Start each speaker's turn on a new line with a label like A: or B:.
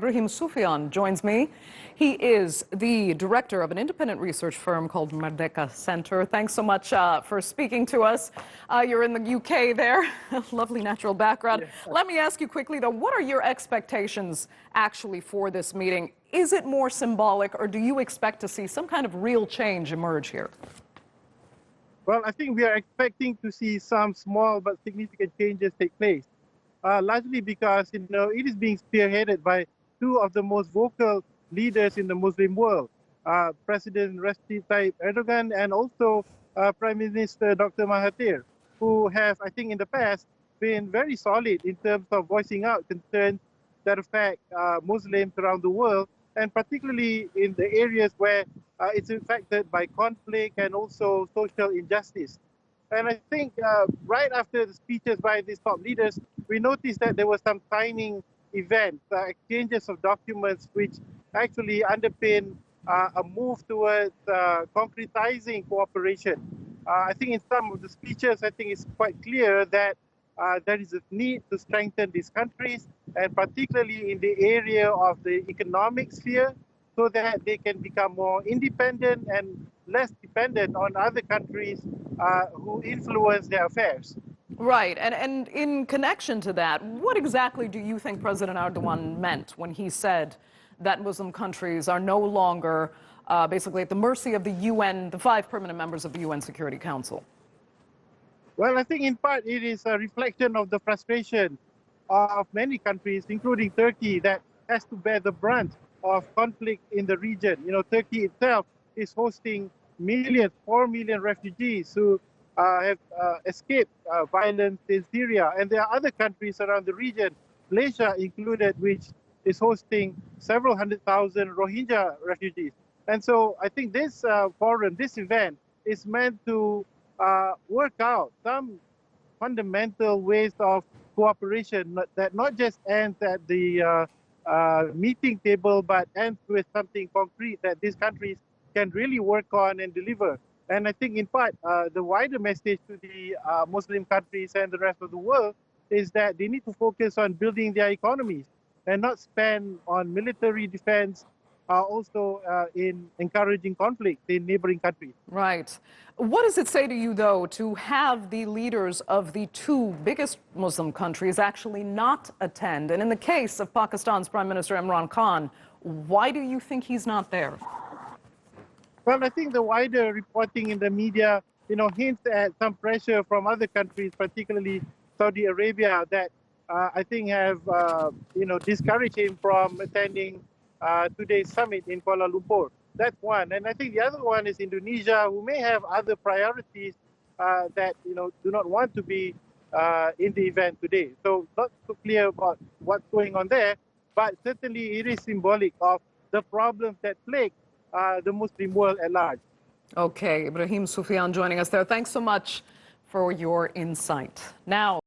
A: Ibrahim Suffian joins me. He is the director of an independent research firm called Merdeka Center. Thanks so much for speaking to us. You're in the UK there. Lovely natural background.
B: Yeah.
A: Let me ask you quickly, though, what are your expectations actually for this meeting? Is it more symbolic, or do you expect to see some kind of real change emerge here?
B: Well, I think we are expecting to see some small but significant changes take place, largely because, it is being spearheaded by two of the most vocal leaders in the Muslim world, President Recep Tayyip Erdogan and also Prime Minister Dr. Mahathir, who have, I think, in the past been very solid in terms of voicing out concerns that affect Muslims around the world, and particularly in the areas where it's affected by conflict and also social injustice. And I think right after the speeches by these top leaders, we noticed that there were some signing events, exchanges of documents, which actually underpin a move towards concretizing cooperation. I think in some of the speeches, I think it's quite clear that there is a need to strengthen these countries, and particularly in the area of the economic sphere, so that they can become more independent and less dependent on other countries who influence their affairs.
A: Right, and in connection to that, what exactly do you think President Erdogan meant when he said that Muslim countries are no longer basically at the mercy of the UN, the 5 permanent members of the UN Security Council?
B: Well, I think in part it is a reflection of the frustration of many countries, including Turkey, that has to bear the brunt of conflict in the region. Turkey itself is hosting millions, 4 million refugees who have escaped violence in Syria. And there are other countries around the region, Malaysia included, which is hosting several 100,000 Rohingya refugees. And so I think this forum, this event, is meant to work out some fundamental ways of cooperation that not just ends at the meeting table, but ends with something concrete that these countries can really work on and deliver. And I think in part, the wider message to the Muslim countries and the rest of the world is that they need to focus on building their economies and not spend on military defense, also in encouraging conflict in neighboring countries.
A: Right. What does it say to you, though, to have the leaders of the 2 biggest Muslim countries actually not attend? And in the case of Pakistan's Prime Minister Imran Khan, why do you think he's not there?
B: Well, I think the wider reporting in the media, hints at some pressure from other countries, particularly Saudi Arabia, that I think have, discouraged him from attending today's summit in Kuala Lumpur. That's one. And I think the other one is Indonesia, who may have other priorities that, do not want to be in the event today. So not so clear about what's going on there, but certainly it is symbolic of the problems that plague the Muslim world at large.
A: Okay, Ibrahim Suffian joining us there. Thanks so much for your insight. Now,